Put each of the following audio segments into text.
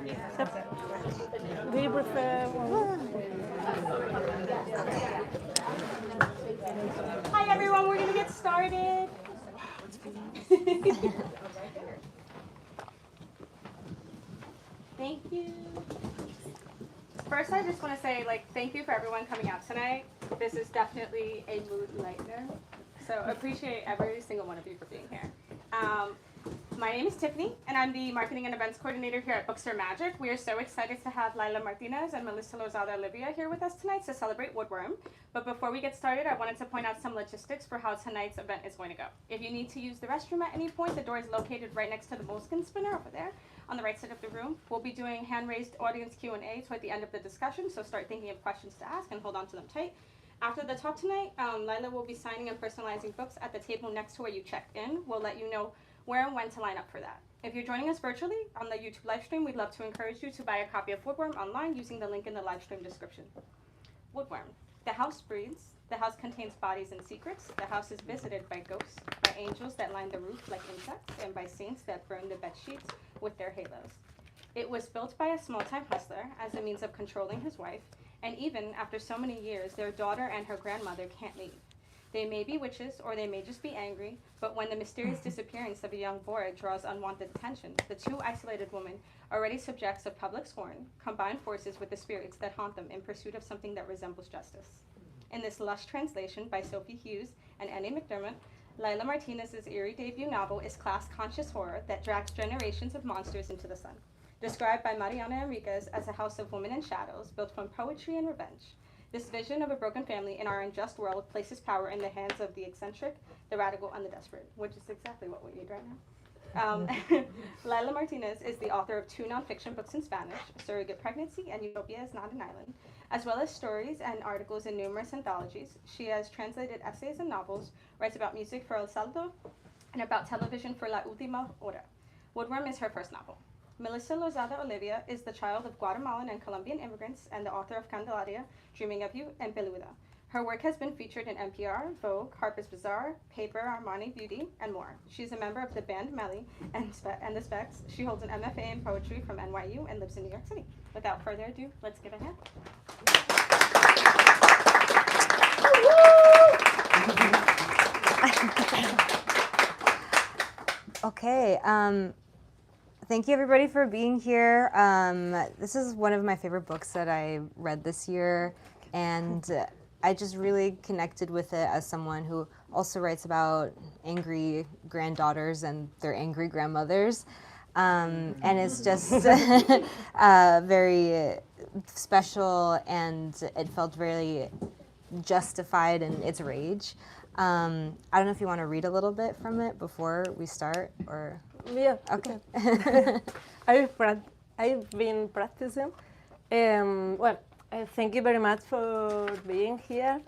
Do you prefer one? Hi everyone, we're going to get started. Thank you. First, I just want to say, thank you for everyone coming out tonight. This is definitely a mood lightener, so appreciate every single one of you for being here. My name is Tiffany, and I'm the Marketing and Events Coordinator here at Bookstore Magic. We are so excited to have Layla Martinez and Melissa Lozada-Oliva here with us tonight to celebrate Woodworm. But before we get started, I wanted to point out some logistics for how tonight's event is going to go. If you need to use the restroom at any point, the door is located right next to the Moleskine spinner over there on the right side of the room. We'll be doing hand-raised audience Q&A toward the end of the discussion, so start thinking of questions to ask and hold on to them tight. After the talk tonight, Layla will be signing and personalizing books at the table next to where you checked in. We'll let you know where and when to line up for that. If you're joining us virtually on the YouTube live stream, we'd love to encourage you to buy a copy of Woodworm online using the link in the live stream description. Woodworm. The house breathes. The house contains bodies and secrets. The house is visited by ghosts, by angels that line the roof like insects, and by saints that burn the bed sheets with their halos. It was built by a small-time hustler as a means of controlling his wife, and even after so many years, their daughter and her grandmother can't leave. They may be witches, or they may just be angry, but when the mysterious disappearance of a young boy draws unwanted attention, the two isolated women, already subjects of public scorn, combine forces with the spirits that haunt them in pursuit of something that resembles justice. In this lush translation by Sophie Hughes and Annie McDermott, Layla Martinez's eerie debut novel is class-conscious horror that drags generations of monsters into the sun. Described by Mariana Enriquez as a house of women in shadows, built from poetry and revenge. This vision of a broken family in our unjust world places power in the hands of the eccentric, the radical, and the desperate, which is exactly what we need right now. Layla Martinez is the author of 2 nonfiction books in Spanish, Surrogate Pregnancy and Utopia is Not an Island, as well as stories and articles in numerous anthologies. She has translated essays and novels, writes about music for El Salto, and about television for La Última Hora. Woodworm is her first novel. Melissa Lozada-Oliva is the child of Guatemalan and Colombian immigrants and the author of Candelaria, Dreaming of You, and Peluda. Her work has been featured in NPR, Vogue, Harper's Bazaar, Paper, Armani Beauty, and more. She's a member of the band Melly and the Specs. She holds an MFA in poetry from NYU and lives in New York City. Without further ado, let's give a hand. Okay. Thank you everybody for being here. This is one of my favorite books that I read this year, and I just really connected with it as someone who also writes about angry granddaughters and their angry grandmothers. And it's just very special, and it felt very justified in its rage. I don't know if you want to read a little bit from it before we start, or... Yeah. Okay. I've been practicing. Thank you very much for being here.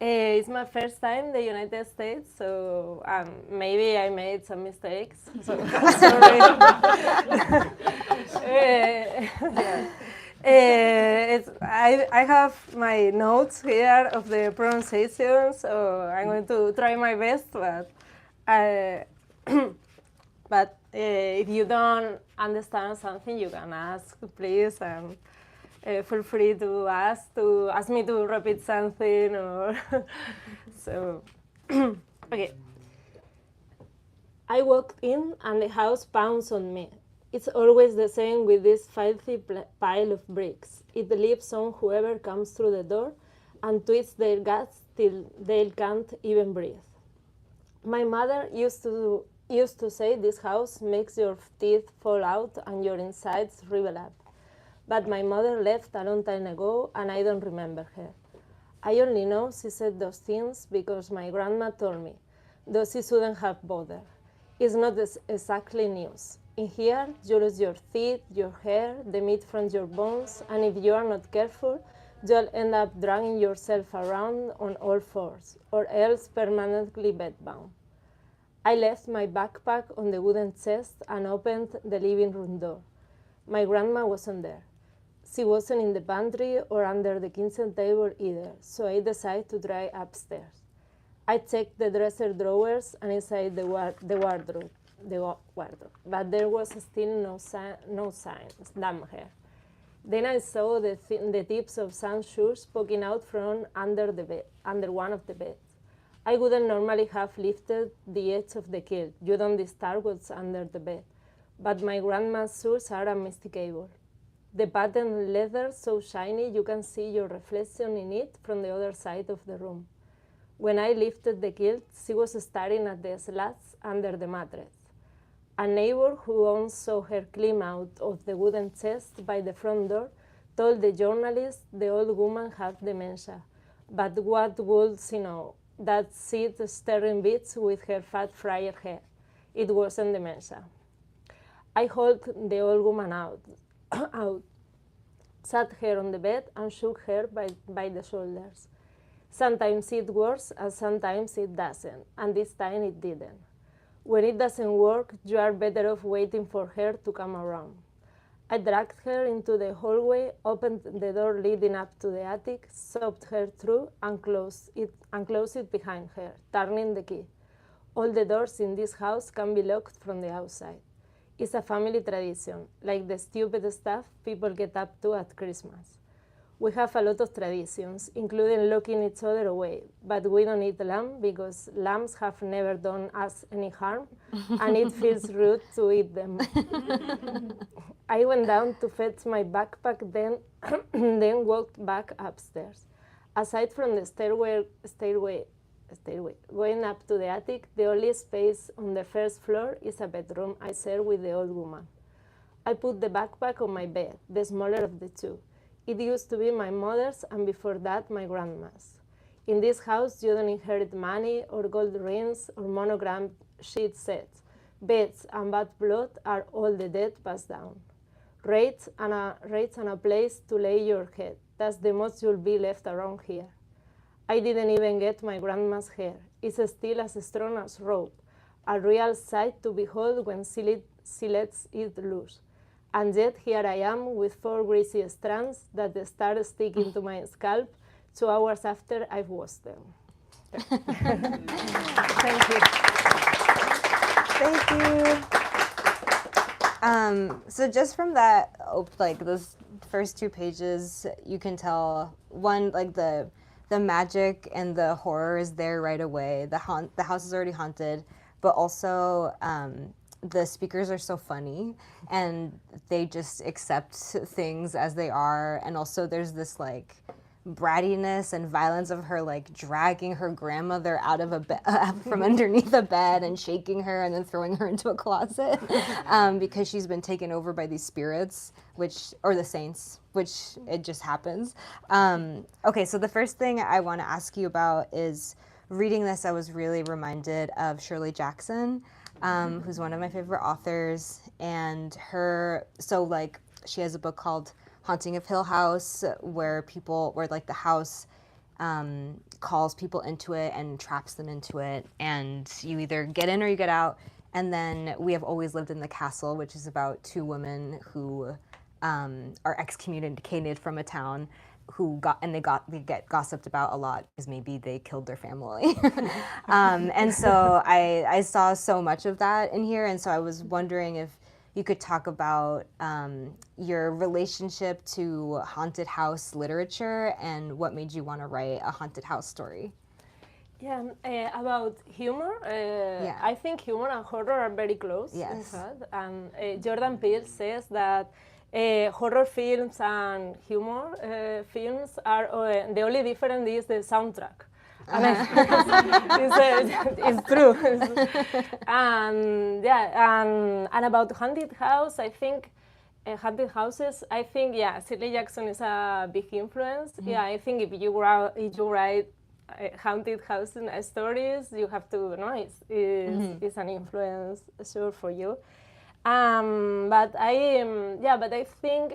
It's my first time in the United States, so maybe I made some mistakes. So sorry. I have my notes here of the pronunciation, so I'm going to try my best, but if you don't understand something, you can ask, please, and feel free to ask me to repeat something, or so. Okay. I walked in, and the house pounced on me. It's always the same with this filthy pile of bricks. It leaps on whoever comes through the door and twists their guts till they can't even breathe. My mother used to say this house makes your teeth fall out and your insides shrivel up. But my mother left a long time ago, and I don't remember her. I only know she said those things because my grandma told me, though she shouldn't have bothered. It's not exactly news. In here, you lose your teeth, your hair, the meat from your bones, and if you are not careful, you'll end up dragging yourself around on all fours, or else permanently bedbound. I left my backpack on the wooden chest and opened the living room door. My grandma wasn't there. She wasn't in the pantry or under the kitchen table either, so I decided to try upstairs. I checked the dresser drawers and inside the wardrobe. the guardo, but there was still no signs, damn her. Then I saw the tips of some shoes poking out from under one of the beds. I wouldn't normally have lifted the edge of the quilt. You don't disturb what's under the bed. But my grandma's shoes are unmistakable. The patterned leather so shiny you can see your reflection in it from the other side of the room. When I lifted the quilt, she was staring at the slats under the mattress. A neighbor who once saw her climb out of the wooden chest by the front door told the journalist the old woman had dementia. But what would she know? That she'd staring bits with her fat fried hair. It wasn't dementia. I hauled the old woman out, sat her on the bed and shook her by the shoulders. Sometimes it works and sometimes it doesn't, and this time it didn't. When it doesn't work, you are better off waiting for her to come around. I dragged her into the hallway, opened the door leading up to the attic, shoved her through, and closed it behind her, turning the key. All the doors in this house can be locked from the outside. It's a family tradition, like the stupid stuff people get up to at Christmas. We have a lot of traditions, including locking each other away, but we don't eat lamb because lambs have never done us any harm, and it feels rude to eat them. I went down to fetch my backpack, then walked back upstairs. Aside from the stairway going up to the attic, the only space on the first floor is a bedroom I share with the old woman. I put the backpack on my bed, the smaller of the two. It used to be my mother's, and before that, my grandma's. In this house, you don't inherit money or gold rings or monogrammed sheet sets. Beds and bad blood are all the dead passed down. Rates and a place to lay your head. That's the most you'll be left around here. I didn't even get my grandma's hair. It's still as strong as rope, a real sight to behold when she lets it loose. And yet here I am with 4 greasy strands that start sticking to my scalp 2 hours after I've washed them. Thank you. Thank you. So just from that, like those first 2 pages, you can tell one, like the magic and the horror is there right away. The house is already haunted, but also the speakers are so funny and they just accept things as they are. And also there's this like brattiness and violence of her like dragging her grandmother out of from underneath a bed and shaking her and then throwing her into a closet because she's been taken over by these spirits, or the saints, which it just happens. Okay, so the first thing I want to ask you about is, reading this, I was really reminded of Shirley Jackson, who's one of my favorite authors, and she has a book called Haunting of Hill House, where the house calls people into it and traps them into it, and you either get in or you get out. And then We Have Always Lived in the Castle, which is about 2 women who are excommunicated from a town, they get gossiped about a lot because maybe they killed their family. And so I saw so much of that in here, and so I was wondering if you could talk about your relationship to haunted house literature and what made you want to write a haunted house story. Yeah, about humor, I think humor and horror are very close. Yes. And Jordan Peele says that horror films and humor films are the only difference is the soundtrack. And it's true. And about haunted house, I think haunted houses. I think Shirley Jackson is a big influence. Mm-hmm. Yeah, I think if you write haunted house stories, you have to know it's an influence sure for you. But I think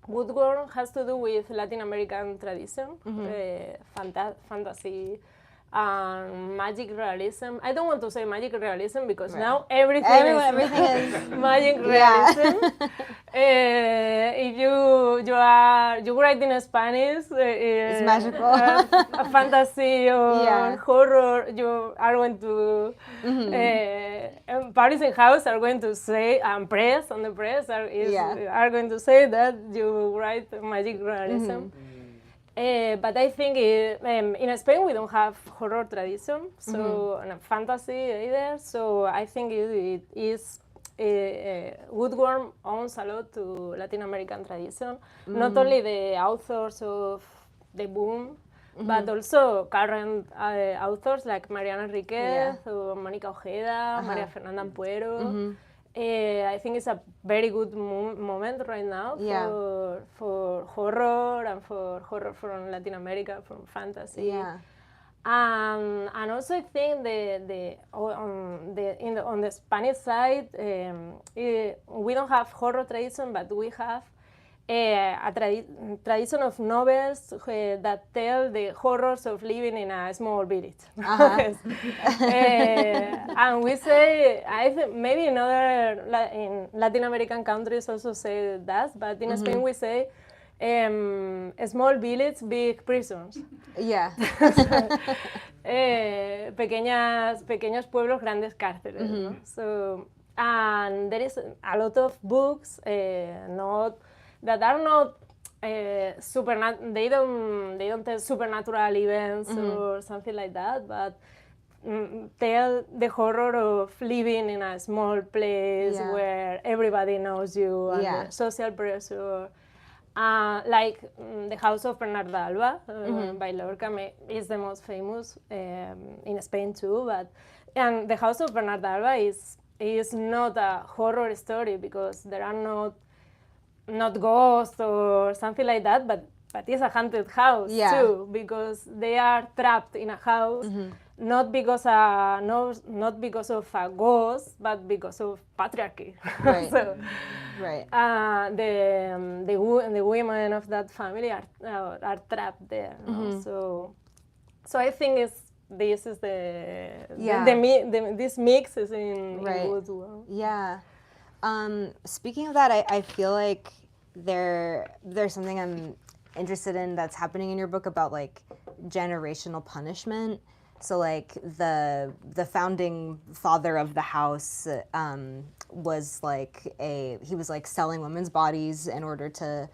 Woodworm has to do with Latin American tradition, fantasy, magic realism. I don't want to say magic realism because now everything is magic realism. If you write in Spanish, It's magical. A fantasy or horror, you are going to publishing house are going to say, and press on the press are going to say that you write magic realism. But I think in Spain we don't have horror tradition, so and fantasy either. So I think it is. Woodworm owns a lot to Latin American tradition, not only the authors of the boom, but also current authors like Mariana Enriquez or Mónica Ojeda, María Fernanda Ampuero. I think it's a very good moment right now for horror and for horror from Latin America, from fantasy. And also I think on the Spanish side, we don't have horror tradition, but we have a tradition of novels that tell the horrors of living in a small village. And we say, I think maybe in Latin American countries also say that, but in Spain we say, small village, big prisons. Pequeños pueblos, grandes cárceles. ¿No? So, and there is a lot of books that are not they don't tell supernatural events or something like that, but tell the horror of living in a small place where everybody knows you and the social pressure. Like The House of Bernarda Alba by Lorca is the most famous in Spain too, and The House of Bernarda Alba is not a horror story because there are not ghosts or something like that, but it's a haunted house too, because they are trapped in a house, not because of a ghost, but because of patriarchy. So, the women of that family are trapped there. No? So I think this mix is in Woodworm. Speaking of that, I feel like there's something I'm interested in that's happening in your book about like generational punishment. So like the founding father of the house was he was selling women's bodies in order to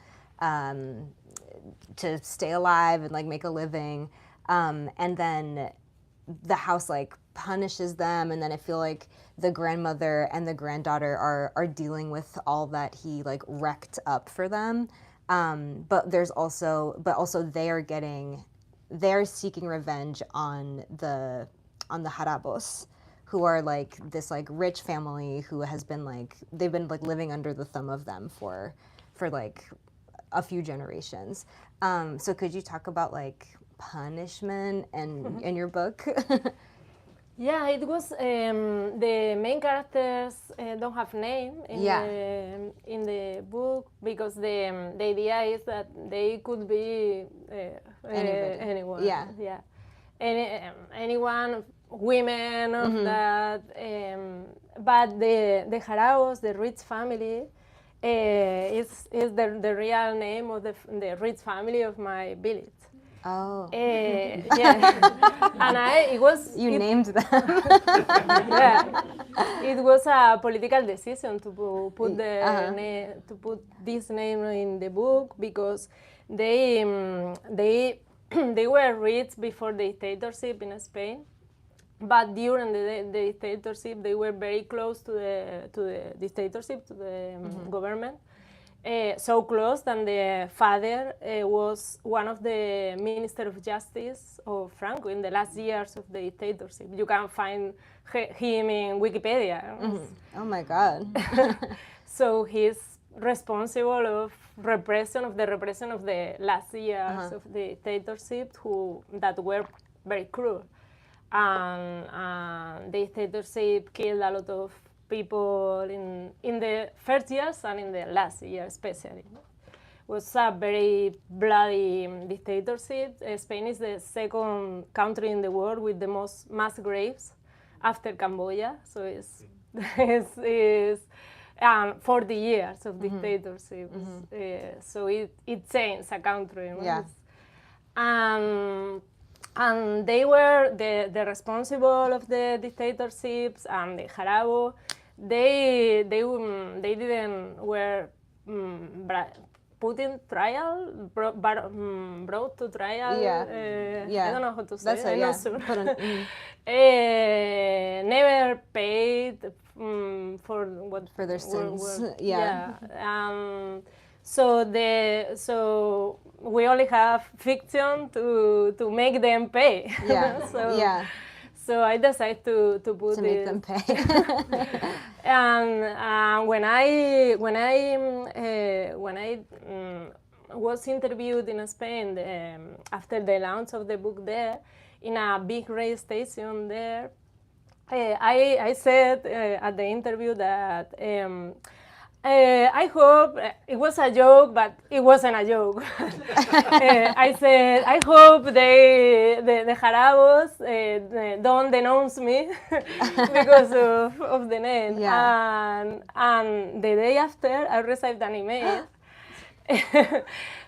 stay alive and like make a living, and then the house like punishes them, and then I feel like the grandmother and the granddaughter are dealing with all that he like wrecked up for them, but also they're seeking revenge on the Haros, who are like this like rich family who has been they've been living under the thumb of them for like a few generations. So could you talk about like punishment and in your book? Yeah, it was the main characters don't have name in the book because the idea is that they could be anyone. Anyone, women of that. But the Haros, the rich family, is the real name of the rich family of my village. Oh. And You named them. It was a political decision to put to put this name in the book because they were rich before the dictatorship in Spain, but during the dictatorship they were very close to the dictatorship, to the government. So close that the father was one of the Minister of Justice of Franco in the last years of the dictatorship. You can find him in Wikipedia. Oh my God. So he's responsible of the repression of the last years of the dictatorship that were very cruel. And the dictatorship killed a lot of people in the first years and in the last year especially. It was a very bloody dictatorship. Spain is the second country in the world with the most mass graves after Cambodia. So 40 years of dictatorship. So it changed a country. No? Yeah. And they were the responsible of the dictatorships and the Jarabo. They didn't were put in trial, brought to trial. Yeah. I don't know how to say. That's I'm it, not sure. Never paid for what For their sins. So we only have fiction to make them pay. So I decided to put to make them pay. And when I was interviewed in Spain after the launch of the book there, in a big radio station there, I said at the interview that I hope it was a joke, but it wasn't a joke. I said, I hope the Jarabos don't denounce me because of the name. And the day after, I received an email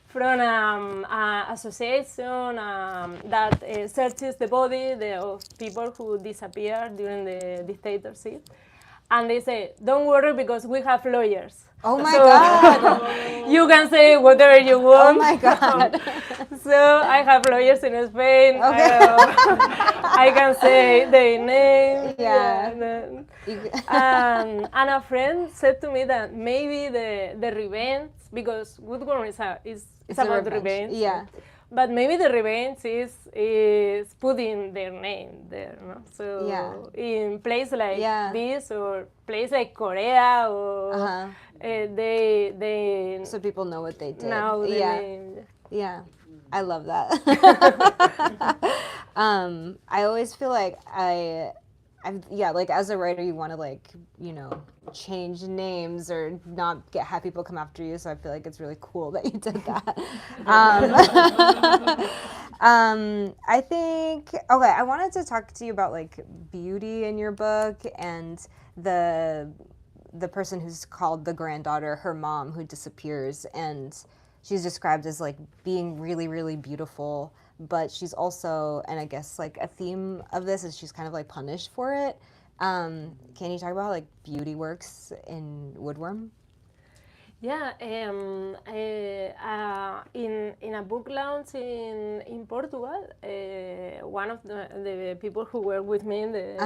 from an association that searches the body of people who disappeared during the dictatorship. And they say, don't worry because we have lawyers. Oh my God. You can say whatever you want. Oh my God. So I have lawyers in Spain. Okay. I can say their name. And a friend said to me that maybe the revenge, because Woodworm is about revenge. Yeah. But maybe the revenge is putting their name there, no? So in place like this or place like Korea or they so people know what they did. Now the name. Yeah, I love that. I always feel like like as a writer, you want to like, you know, change names or not have people come after you. So I feel like it's really cool that you did that. I think, I wanted to talk to you about like beauty in your book and the person who's called the granddaughter, her mom who disappears, and she's described as like being really, really beautiful. But she's also, and I guess like a theme of this is she's kind of like punished for it. Can you talk about how like beauty works in Woodworm? Yeah, in a book launch in Portugal, one of the people who were with me in the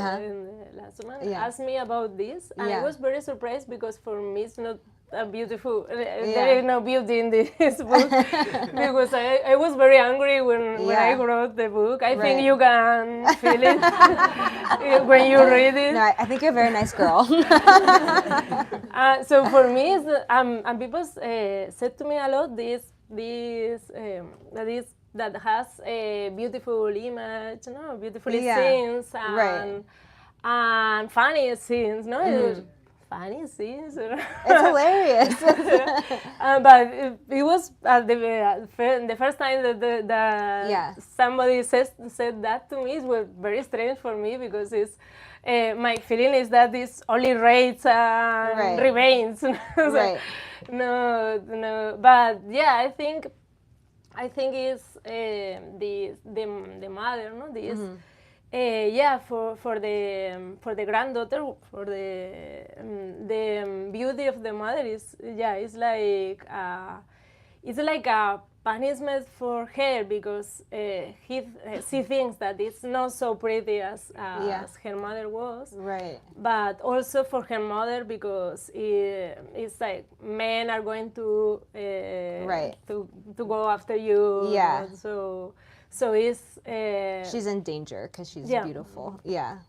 last one asked me about this, and I was very surprised because for me it's not a beautiful. There is no beauty in this book because I was very angry when I wrote the book. I think you can feel it when you read it. No, I think you're a very nice girl. So for me, and people said to me a lot that has a beautiful image, no, beautiful scenes and funny scenes, no. Funny scenes. It's hilarious. But it was the first time that somebody said that to me. It was very strange for me because it's my feeling is that it's only raids and remains. No. But yeah, I think it's the mother, no. This. For the granddaughter, for the beauty of the mother is it's like a punishment for her because she thinks that it's not so pretty as her mother was. Right. But also for her mother because it's like men are going to go after you. Yeah. So it's she's in danger because she's beautiful. Yeah.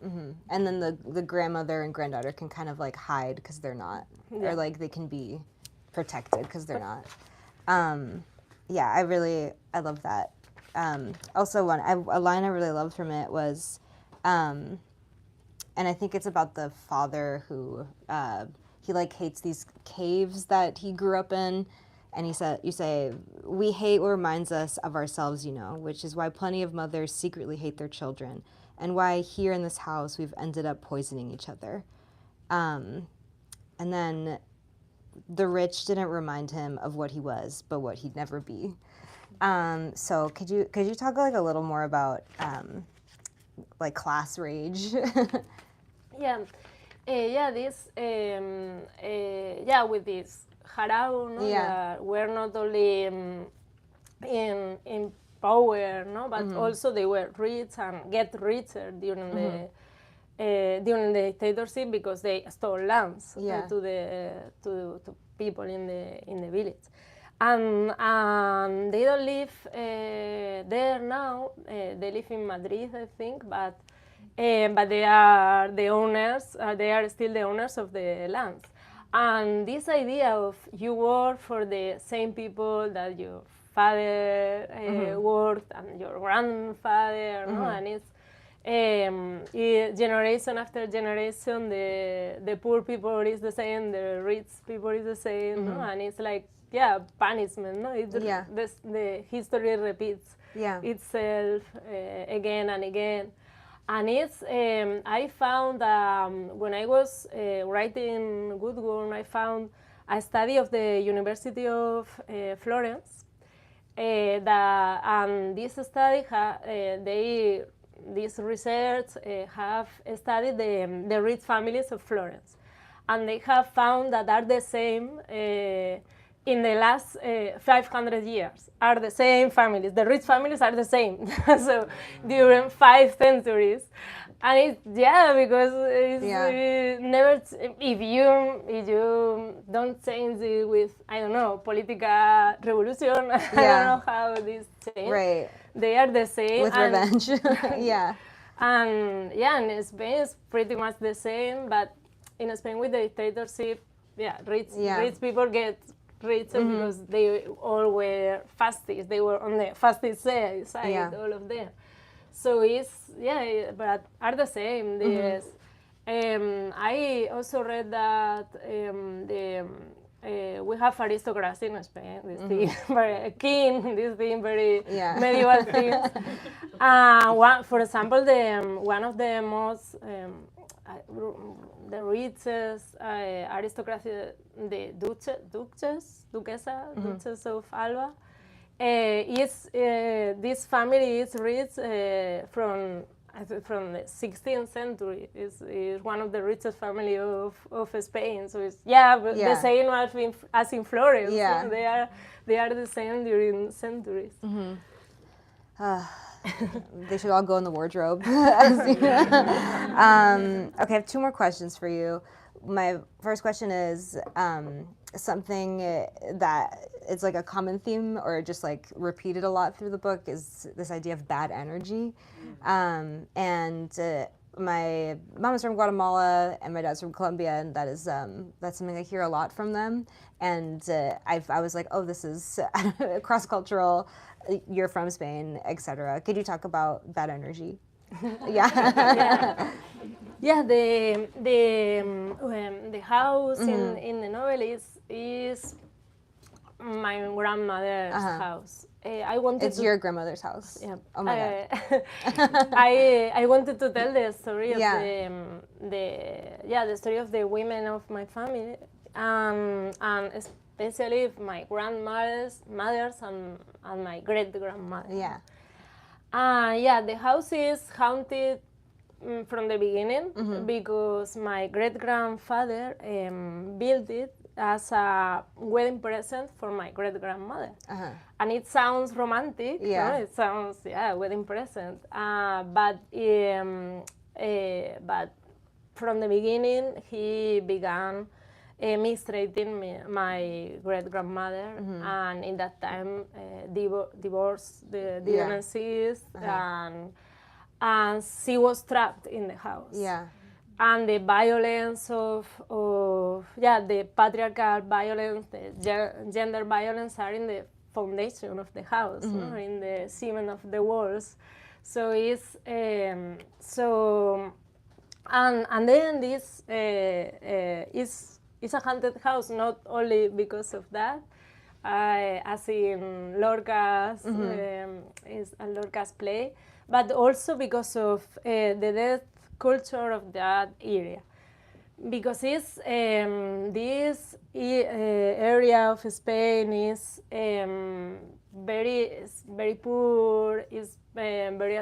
And then the grandmother and granddaughter can kind of like hide because they're not, or like they can be protected because they're not. I love that. Also, a line I really loved from it was, and I think it's about the father who he like hates these caves that he grew up in. And you say, we hate what reminds us of ourselves, you know, which is why plenty of mothers secretly hate their children, and why here in this house we've ended up poisoning each other. and then the rich didn't remind him of what he was, but what he'd never be. So could you talk like a little more about like class rage? Yeah, with this Haros, no, that were not only in power, no, but also they were rich and get richer during the dictatorship because they stole lands to people in the village, and they don't live there now. They live in Madrid, I think, but they are the owners. They are still the owners of the lands. And this idea of you work for the same people that your father worked and your grandfather, no? And it's generation after generation, the poor people is the same, the rich people is the same, no? And it's like, punishment, no? The history repeats itself again and again. And it's, I found, when I was writing Woodworm, I found a study of the University of Florence. And this study, this research have studied the rich families of Florence. And they have found that are the same in the last 500 years, are the same families. The rich families are the same. So during 5 centuries. And it's, because it's never, if you don't change it with, I don't know, political revolution, I don't know how this change. Right. They are the same. With revenge. And in Spain it's pretty much the same, but in Spain with the dictatorship, rich people get richer because they all were fascists. They were on the fascist side, all of them. So it's, but are the same. Yes. I also read that we have aristocracy in Spain, this thing, very king, this thing, very medieval things. For example, one of the most, the richest aristocracy, the Duchess of Alba, this family is rich from the 16th century. Is one of the richest family of Spain. So it's the same as in Florence. Yeah. They are the same during centuries. They should all go in the wardrobe. Okay, I have 2 more questions for you. My first question is something that it's like a common theme or just like repeated a lot through the book is this idea of bad energy. And my mom is from Guatemala and my dad's from Colombia, and that is that's something I hear a lot from them. And I was like, oh, this is cross-cultural. You're from Spain, etc. Could you talk about bad energy? The house in the novel is my grandmother's house. It's your grandmother's house. Yeah. Oh my God. I wanted to tell the story of the story of the women of my family, and especially my grandmother's and my great grandmother. The house is haunted from the beginning because my great grandfather built it as a wedding present for my great grandmother, and it sounds romantic. No? It sounds wedding present, but from the beginning he began mistreating my great grandmother, and in that time divorce didn't exist, and she was trapped in the house. And the violence of the patriarchal violence, the gender violence are in the foundation of the house, or in the cement of the walls. So it's and then this is a haunted house not only because of that, as in Lorca's Lorca's play, but also because of the death culture of that area. because it's this area of Spain is very poor, is very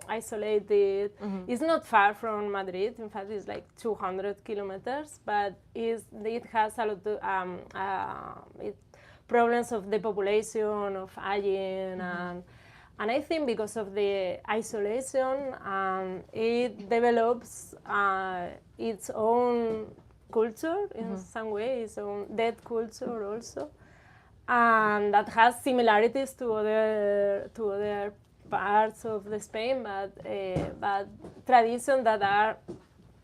isolated. It's not far from Madrid. In fact, it's like 200 kilometers, but it has a lot of problems of depopulation, of aging, and I think because of the isolation, it develops its own culture in some way, its own dead culture also, and that has similarities to other parts of the Spain, but traditions that are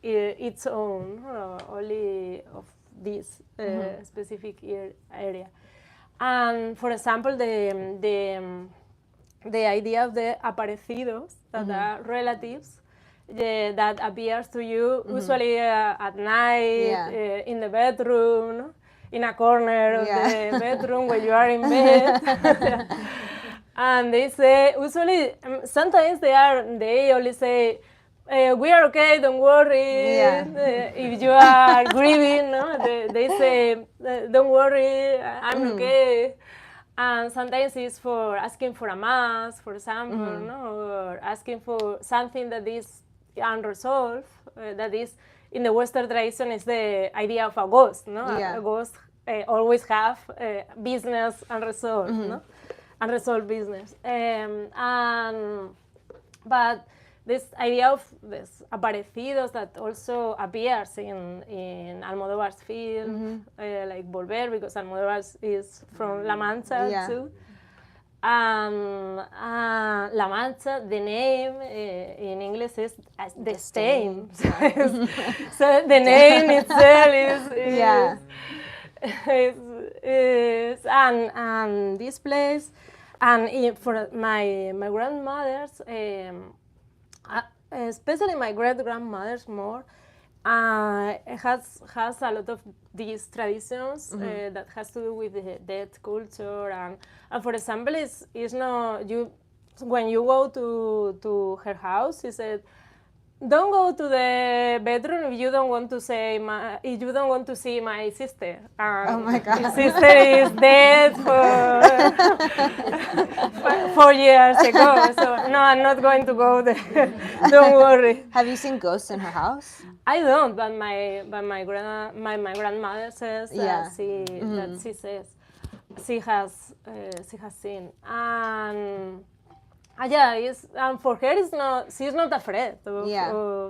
its own, only of this specific area. And for example, the idea of the aparecidos, that are relatives, that appears to you usually at night, in the bedroom, in a corner of the bedroom when you are in bed. And they say, usually, sometimes they only say, we are okay, don't worry. If you are grieving, no? they say, don't worry, I'm okay. And sometimes it's for asking for a mass, for example, no? Or asking for something that is unresolved. That is, in the Western tradition, is the idea of a ghost. No? A ghost always have business unresolved, no? Unresolved business. But this idea of this aparecidos that also appears in Almodóvar's film, like Volver, because Almodóvar is from La Mancha too. La Mancha, the name in English is the stain. So the name itself is and this place, and for my grandmothers, especially my great-grandmothers more, has a lot of these traditions that has to do with the dead culture, and for example, it's not you when you go to her house, she said, don't go to the bedroom if you don't want to see my sister. Oh my God! My sister is dead for 4 years ago, so no, I'm not going to go there. Don't worry. Have you seen ghosts in her house? I don't, but my grandmother says that she says she has seen. And for her, she's not afraid of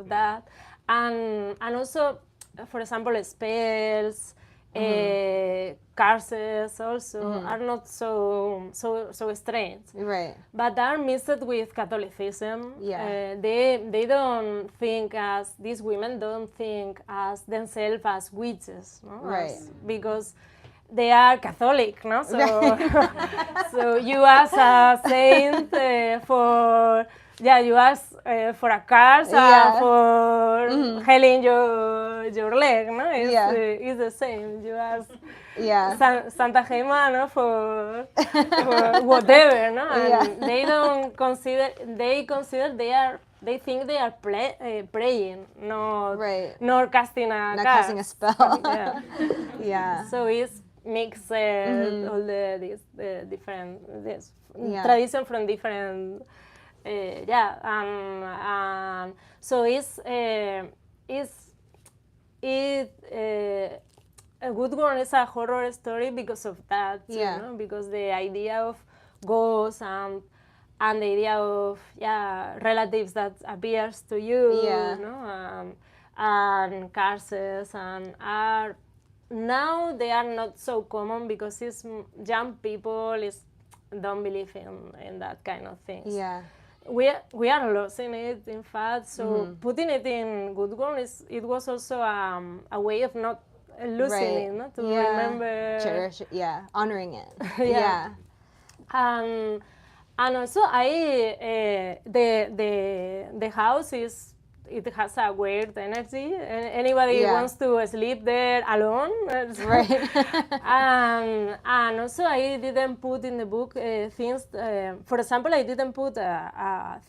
that. And also, for example, spells, curses also are not so strange. Right. But are mixed with Catholicism. They don't think as, these women don't think as themselves as witches, no? Right. Because they are Catholic, no? So, so you ask a saint you ask for a curse for healing your leg, no? It's the same. You ask Santa Gema, no? For whatever, no? And they don't consider. They think they are praying, nor casting a curse. Casting a spell. So it's mixed all these different tradition from different so a Woodworm is a horror story because of that too, no? Because the idea of ghosts and the idea of relatives that appears to you, no? And curses and are now they are not so common because it's young people don't believe in that kind of things. We are losing it, in fact. So putting it in Woodworm it was also a way of not losing it, no? To remember, cherish it, honoring it. And also the house it has a weird energy. Anybody wants to sleep there alone, right? And also I didn't put in the book things. For example, I didn't put a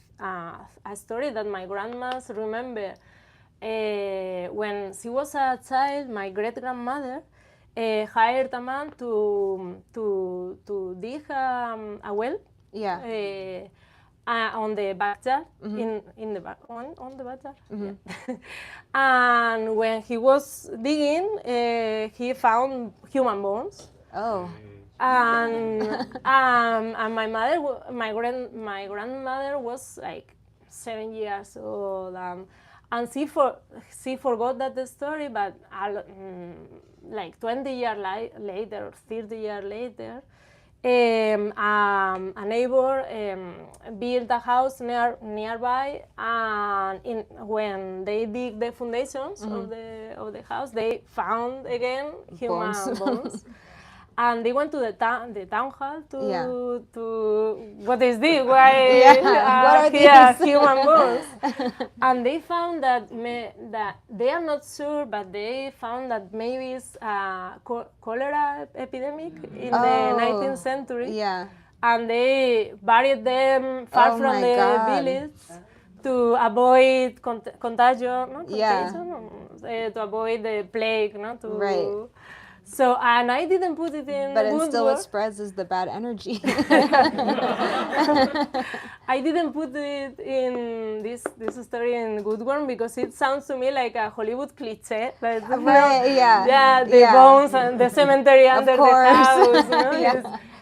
story that my grandmas remember when she was a child, my great-grandmother hired a man to dig a well. Yeah. On the backyard, in the back on the backyard. Yeah. And when he was digging, he found human bones. Oh. And my mother, my grandmother was like 7 years old, and she forgot that story. But like 20 years later, or 30 years later, a neighbor built a house nearby, and when they dig the foundations of the house, they found again human bones. And they went to the town hall to what is this? Why what are these? human bones? And they found that they are not sure, but they found that maybe it's a cholera epidemic in the 19th century. Yeah. And they buried them far from the village to avoid contagion, to avoid the plague, Right. So, and I didn't put it in But Woodworm. still what spreads is the bad energy. I didn't put it in this story in Woodworm because it sounds to me like a Hollywood cliche. Like, the bones and the cemetery under the house.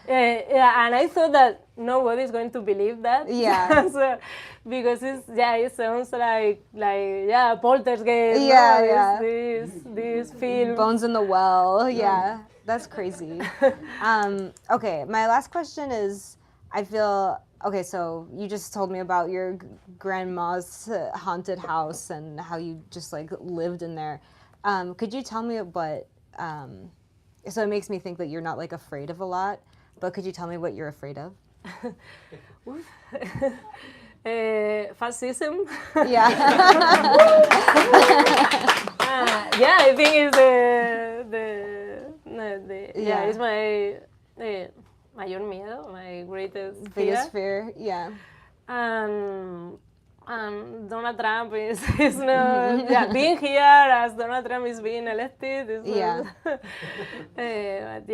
And I thought that nobody's going to believe that. Yeah. So, because it sounds like poltergeist. This film. Bones in the well. Yeah. That's crazy. Okay, my last question is, okay, so you just told me about your grandma's haunted house and how you just like lived in there. Could you tell me what, so it makes me think that you're not like afraid of a lot, but could you tell me what you're afraid of? Fascism. Yeah. I think it's it's my mayor miedo, my greatest biggest fear. Yeah. And Donald Trump is no, being here as Donald Trump is being elected is but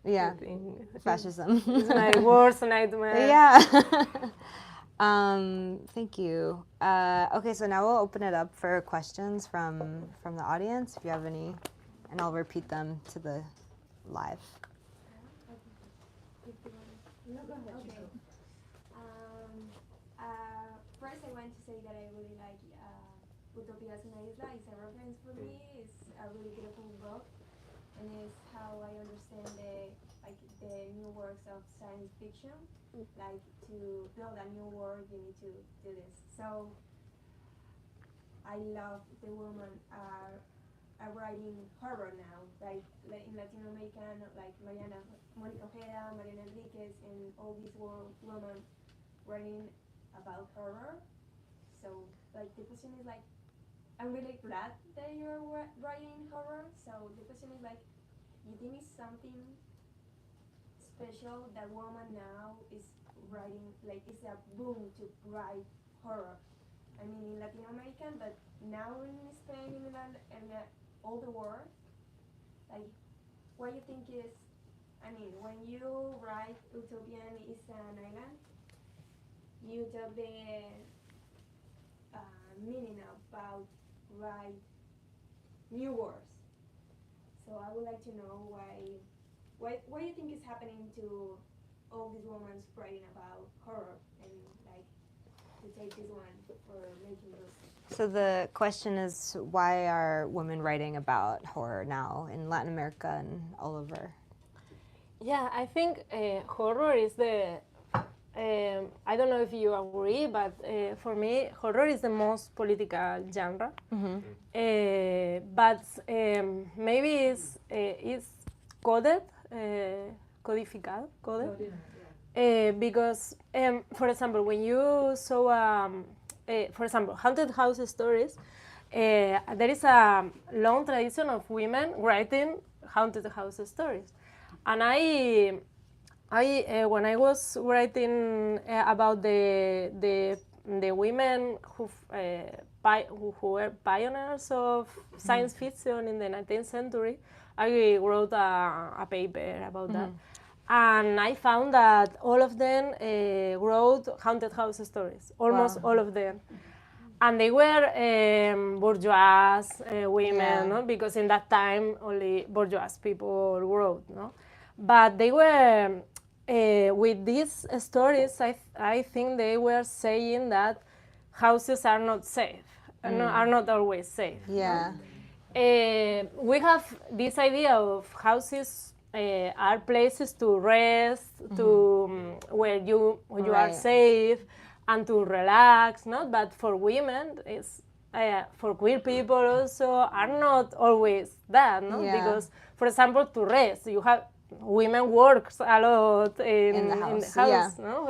yeah, fascism. It's my worst nightmare. Yeah. Thank you. Okay, so now we'll open it up for questions from the audience, if you have any, and I'll repeat them to the live. No, go ahead. Okay. First, I want to say that I really like Utopias en la Isla. It's a reference for me. It's a really beautiful book, and it's how I understand the new works of science fiction. Like, to build a new world, you need to do this. So I love the women are writing horror now, like in Latin American, like Mónica Ojeda, Mariana Enriquez, and all these women writing about horror. So like the question is like, I'm really glad that you're writing horror. So the question is like, you think it's something special that woman now is writing, like it's a boom to write horror. I mean in Latin American, but now in Spain and all the world. Like, what you think is, I mean, when you write Utopian is an island, you tell the meaning about write new words. So I would like to know what do you think is happening to all these women writing about horror and like to take this one for making those. So the question is, why are women writing about horror now in Latin America and all over? Yeah, I think horror is I don't know if you agree, but for me, horror is the most political genre. Mm-hmm. But maybe it's coded, coded. Because, for example, when you saw, for example, haunted house stories, there is a long tradition of women writing haunted house stories. And I when I was writing about the women who who were pioneers of science fiction in the 19th century. I wrote a paper about that. And I found that all of them wrote haunted house stories, almost all of them. And they were bourgeois women, no? Because in that time only bourgeois people wrote. No? But they were, with these stories, I think they were saying that houses are not safe, are not always safe. Yeah. We have this idea of houses are places to rest, to where you are safe, and to relax. No, but for women, it's for queer people also are not always that. No, because for example, to rest, you have women works a lot in the house. No,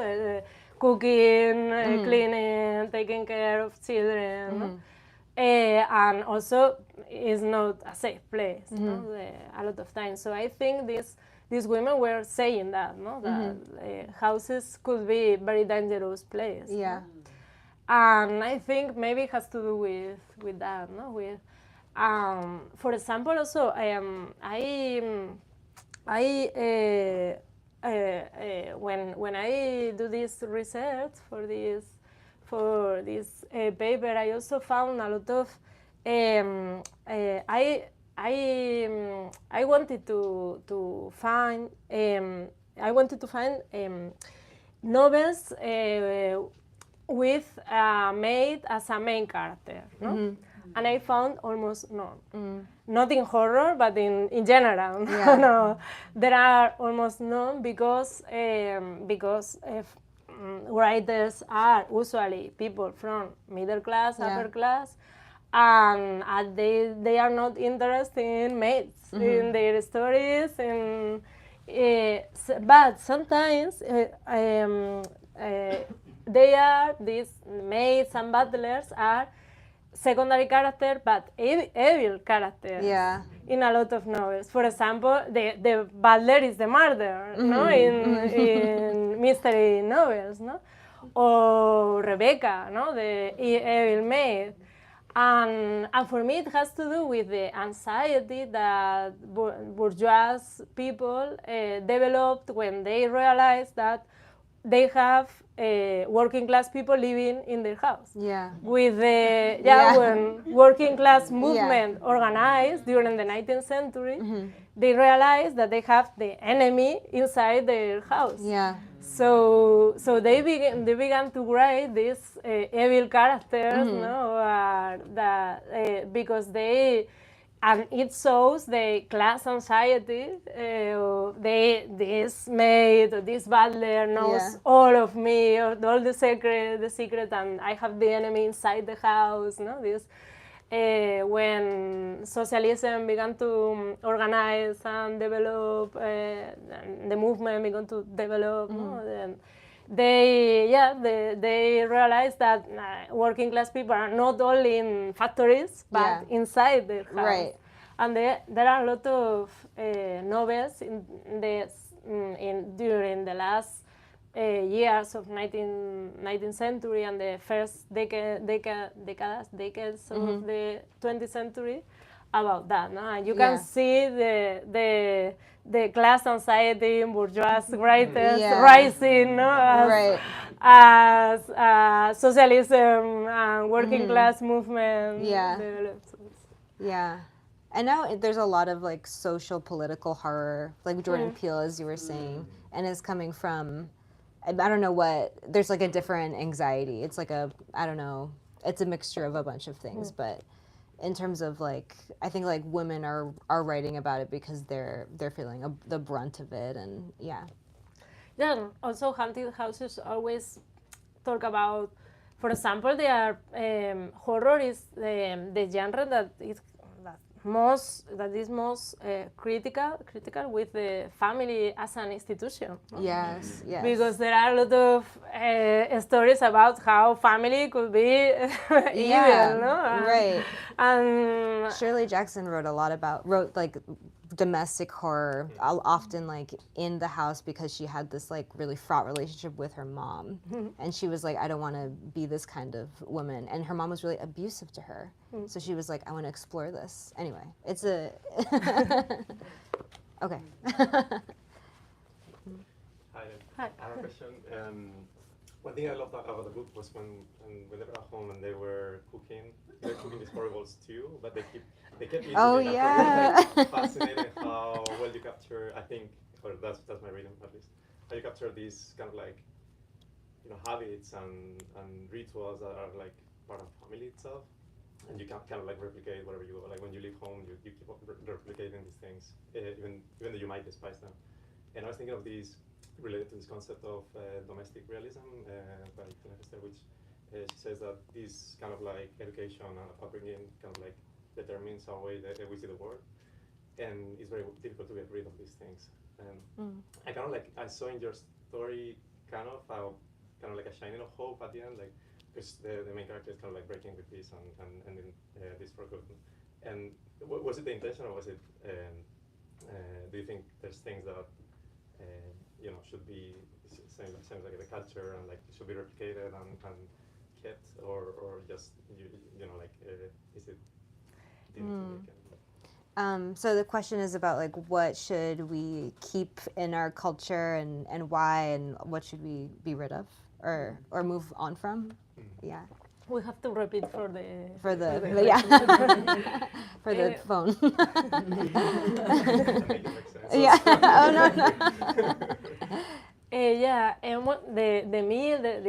cooking, cleaning, taking care of children. No? And also is not a safe place a lot of times. So I think these women were saying that, no, that houses could be very dangerous place. Yeah. No? And I think maybe it has to do with that, no, with for example, also when I do this research for this paper, I also found a lot of I wanted to find novels with a maid as a main character, no? And I found almost none. Not in horror, but in general. Yeah. No, there are almost none because writers are usually people from middle class, upper class, and they are not interested in maids in their stories. But sometimes they are, these maids and butlers are secondary character, but evil characters in a lot of novels. For example, the butler is the murderer, no, in mystery novels, no, or Rebecca, no, the evil maid. And for me, it has to do with the anxiety that bourgeois people developed when they realized that they have working class people living in their house. Yeah. With the when working class movement organized during the 19th century, they realized that they have the enemy inside their house. Yeah. So they began to write these evil characters, no, because they. And it shows the class anxiety. This maid or this butler knows all of me, all the secret, and I have the enemy inside the house. No, this when socialism began to organize and develop, the movement began to develop. No, then they realized that working class people are not only in factories but inside their house. Right. And there are a lot of novels during the last years of 19th century and the first decades of the 20th century about that. No? And you can see the class anxiety in bourgeois writers rising, no? As socialism and working class movement developed. Yeah. And now there's a lot of like social political horror, like Jordan Peele, as you were saying, and is coming from, I don't know what, there's like a different anxiety. It's like I don't know, it's a mixture of a bunch of things, but in terms of like, I think like women are writing about it because they're feeling the brunt of it, and Yeah, also haunted houses always talk about, for example, horror is the genre that is most critical with the family as an institution. No? Yes. Because there are a lot of stories about how family could be evil, no? Right. And Shirley Jackson wrote domestic horror, often like in the house because she had this like really fraught relationship with her mom, and she was like, I don't want to be this kind of woman, and her mom was really abusive to her, so she was like, I want to explore this. Anyway, it's a okay. Hi. Hi. I have a question. One thing I loved about the book was when they were at home and they were cooking these horrible stew, but they kept eating Oh, it. And yeah. I found it fascinating how well you capture, I think, or that's my reading at least, how you capture these kind of like, habits and rituals that are like part of family itself, and you can kind of like replicate wherever you go. Like when you leave home, you keep on replicating these things, even though you might despise them. And I was thinking of these related to this concept of domestic realism by Hester, which she says that this kind of like education and upbringing kind of like determines our way that we see the world, and it's very difficult to get rid of these things. And I kind of like, I saw in your story kind of like a shining of hope at the end, like because the main character is kind of like breaking with this and ending this for good. And was it the intention, or was it? Do you think there's things that should be same like the culture and like should be replicated and kept, or just is it? So the question is about like what should we keep in our culture and why, and what should we be rid of or move on from? Yeah. We have to repeat for the For the phone. Yeah. Oh no. Yeah, and the meal that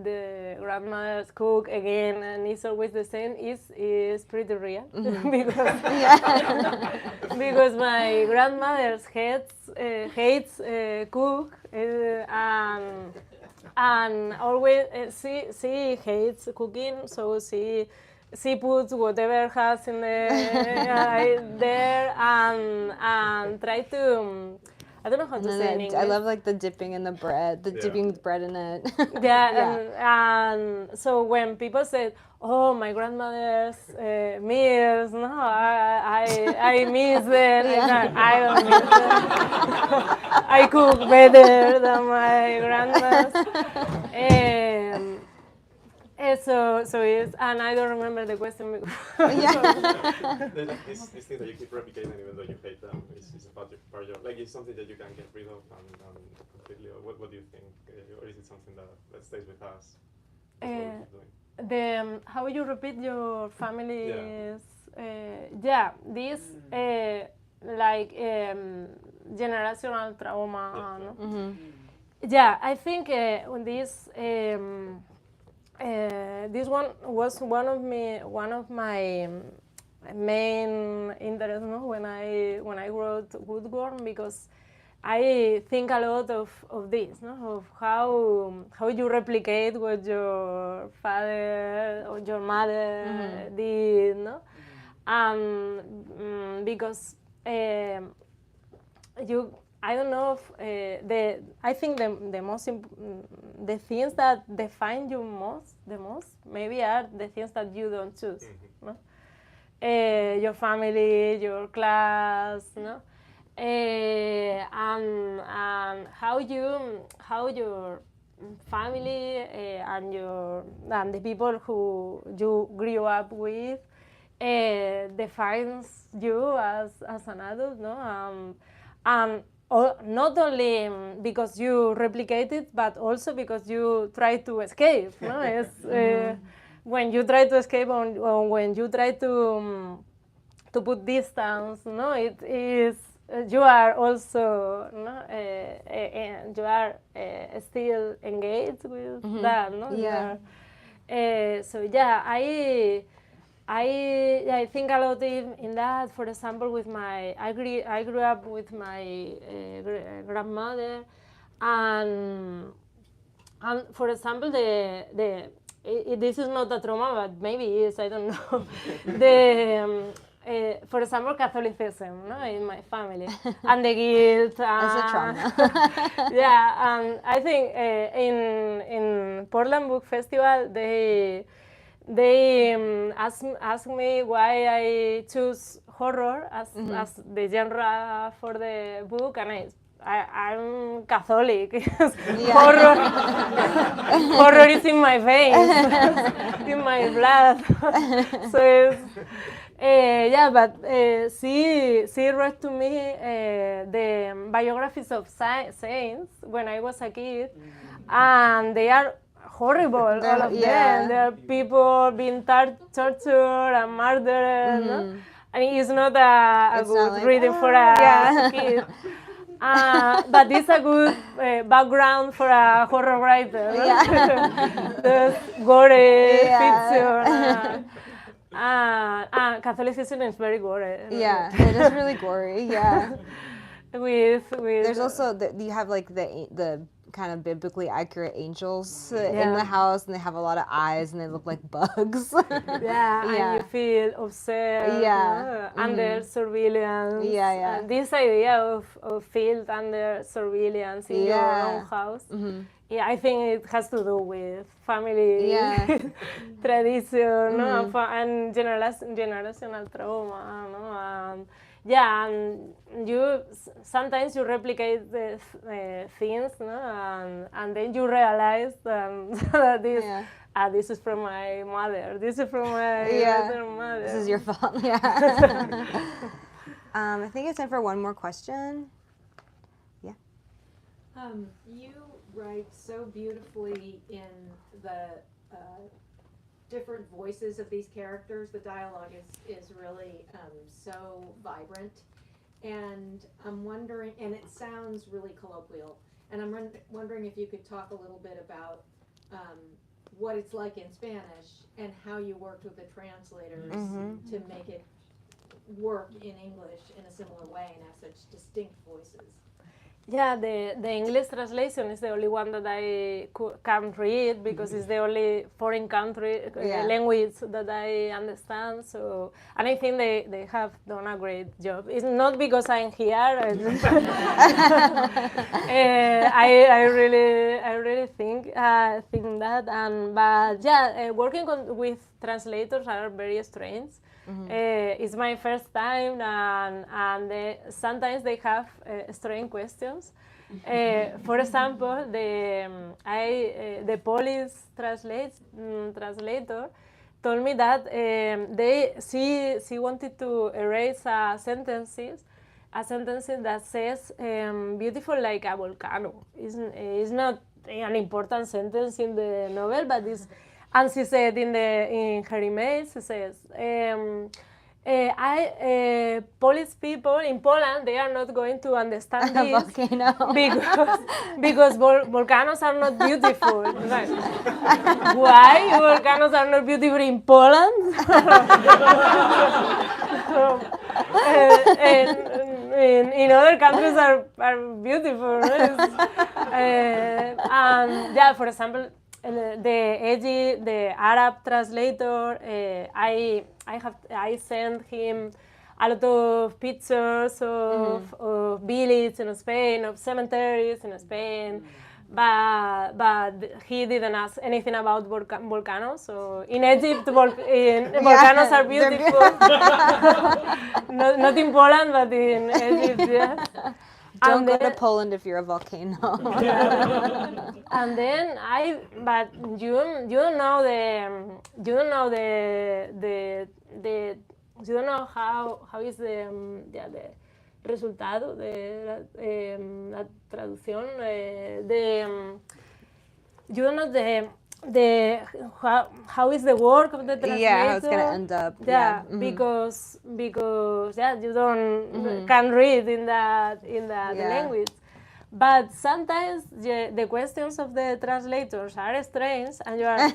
the grandmothers cook again, and it's always the same, is pretty real because my grandmother hates cook and always she hates cooking, so she puts whatever has in the there and try to. I don't know how to say in English. I love like the dipping in the bread, dipping bread in it. And so when people say, "Oh, my grandmother's meals," no, I miss them. I don't miss them. I cook better than my grandma's. So it's, and I don't remember the question. This thing that you keep replicating even though you hate them is part of your, like, it's something that you can get rid of and completely, or what do you think? Or is it something that stays with us? How you repeat your family's, this like generational trauma. No? Yeah, I think this one was one of my main interests, no? when I wrote Woodworm, because I think a lot of this, no? Of how you replicate what your father or your mother did, no? Because I don't know if I think the things that define you the most maybe are the things that you don't choose, no? Your family, your class, no? And how your family and the people who you grew up with defines you as an adult, no? Not only because you replicate it, but also because you try to escape. No? It's, when you try to escape, or when you try to put distance, no, it is you are also you are still engaged with that. No? Yeah. So yeah, I think a lot in that. For example, with I grew up with my grandmother, and for example, this is not a trauma, but maybe it is. I don't know. For example, Catholicism, no, in my family, and the guilt. That's a trauma. Yeah, and I think in Portland Book Festival they asked me why I choose horror as the genre for the book, and I'm Catholic. Horror is in my veins, in my blood. So but she read to me the biographies of saints when I was a kid, and they are horrible, all of them. There are people being tortured and murdered, no? And it's not a good like, reading for a kid. But it's a good background for a horror writer. No? There's gory fiction. Catholicism is very gory. Yeah, it is really gory. Yeah. With there's also you have like the kind of biblically accurate angels in the house, and they have a lot of eyes and they look like bugs. And you feel observed, under surveillance. This idea of feel under surveillance in your own house. I think it has to do with family tradition, no? And generational trauma, no? And sometimes you replicate the things, no? And then you realize that this is from my mother. This is from my other mother. This is your fault. I think it's time for one more question. You write so beautifully in the different voices of these characters. The dialogue is really so vibrant, and I'm wondering, and it sounds really colloquial, and I'm wondering if you could talk a little bit about what it's like in Spanish and how you worked with the translators to make it work in English in a similar way and have such distinct voices. Yeah, the English translation is the only one that I can read because it's the only foreign country language that I understand. So, and I think they have done a great job. It's not because I'm here. I really think that. But working with translators are very strange. It's my first time, and sometimes they have strange questions. For example, the Polish translator told me that she wanted to erase a sentence that says "beautiful like a volcano." It's not an important sentence in the novel, but it's. And she said in her email, she says, Polish people in Poland, they are not going to understand this because volcanoes are not beautiful. Like, why volcanoes are not beautiful in Poland? In other countries are beautiful. And for example, the Arab translator, I sent him a lot of pictures of villages in Spain, of cemeteries in Spain, but he didn't ask anything about volcanoes. So in Egypt, volcanoes are beautiful. not in Poland, but in Egypt, yes. Don't go to Poland if you're a volcano. And then but you don't know how is the resultado de la traducción. You don't know how is the work of the translator? How it's gonna end up. Because you don't can read in that language. But sometimes the questions of the translators are strange, and you are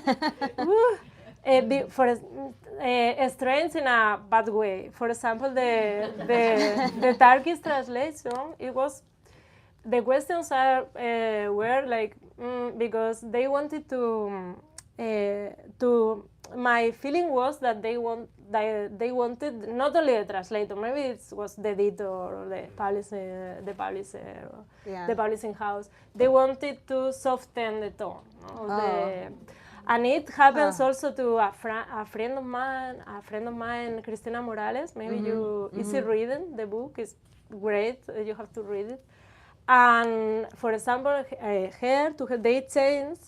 strange in a bad way. For example, the Turkish translation, the questions were like because they wanted to. My feeling was that they wanted not only the translator, maybe it was the editor or the publisher or the publishing house. They wanted to soften the tone. And it happens also to a friend of mine, Cristina Morales. Maybe you easy reading the book is great. You have to read it. And for example, they change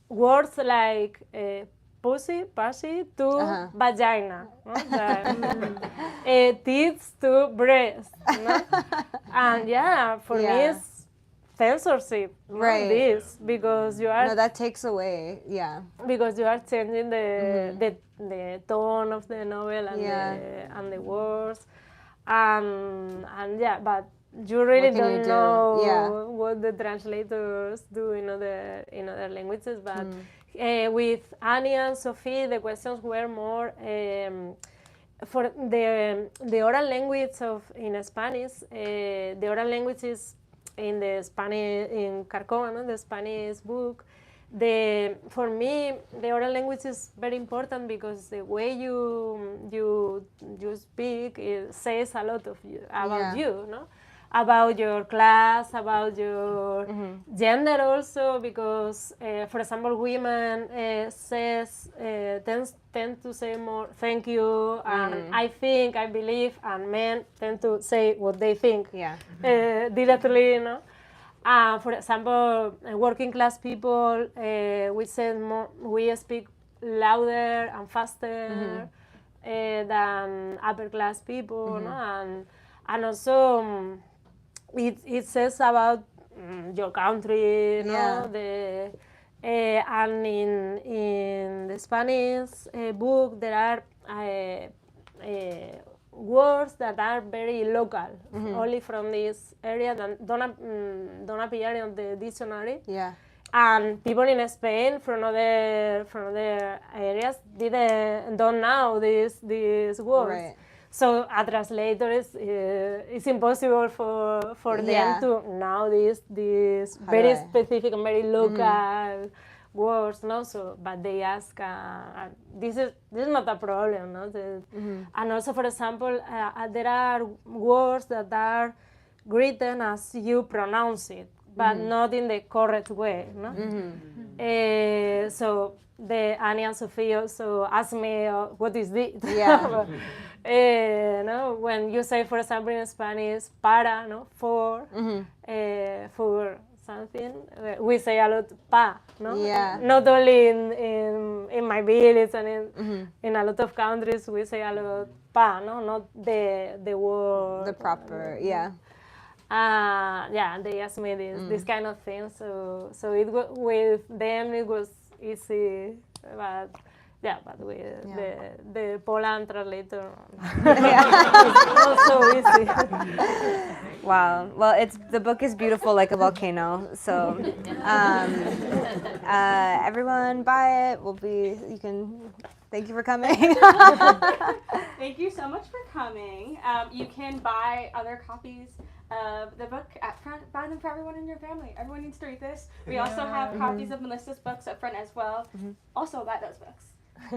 words like pussy to vagina, no? Tits to breast, no? And for me it's censorship, right? This because you are that takes away, because you are changing the tone of the novel and the words, and but you really don't know what the translators do in other languages, but with Annie and Sophie, the questions were more for the oral language in Spanish. The oral language is in the Spanish in Carcoma, no? The Spanish book. For me, the oral language is very important because the way you speak it says a lot of you about you, no? About your class, about your gender also, because for example, women tend to say more thank you and I think, I believe, and men tend to say what they think directly, you know. For example, working class people, we speak louder and faster than upper class people, no? And also it says about your country, no? And in the Spanish book there are words that are very local, only from this area that don't appear in the dictionary. And people in Spain from other areas don't know these words. Right. So a translator it's impossible for them to know these very specific and very local words, no? So, but they ask, this is not a problem, no? And also, for example, there are words that are written as you pronounce it, but not in the correct way, no? So the Annie and Sophie also asked me, what is this? No? When you say, for example, in Spanish, para, no? For something, we say a lot pa, no? Not only in my village and in a lot of countries we say a lot pa, no? Not the word. The proper, they asked me this kind of thing, so with them it was easy, but with the Poland translator, not so easy. Wow. Well, the book is beautiful like a volcano. So, everyone buy it. Thank you for coming. Thank you so much for coming. You can buy other copies of the book at front. Buy them for everyone in your family. Everyone needs to read this. We also have copies of Melissa's books up front as well. Also buy those books.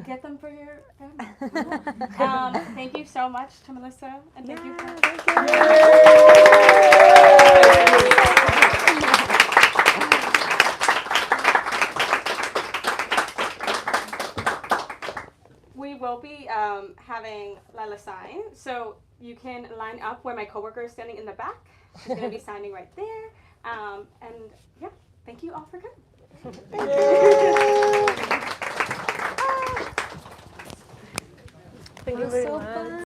Get them for your family. Thank you so much to Melissa, and thank you. We will be having Layla sign, so you can line up where my coworker is standing in the back. She's going to be signing right there. And thank you all for coming.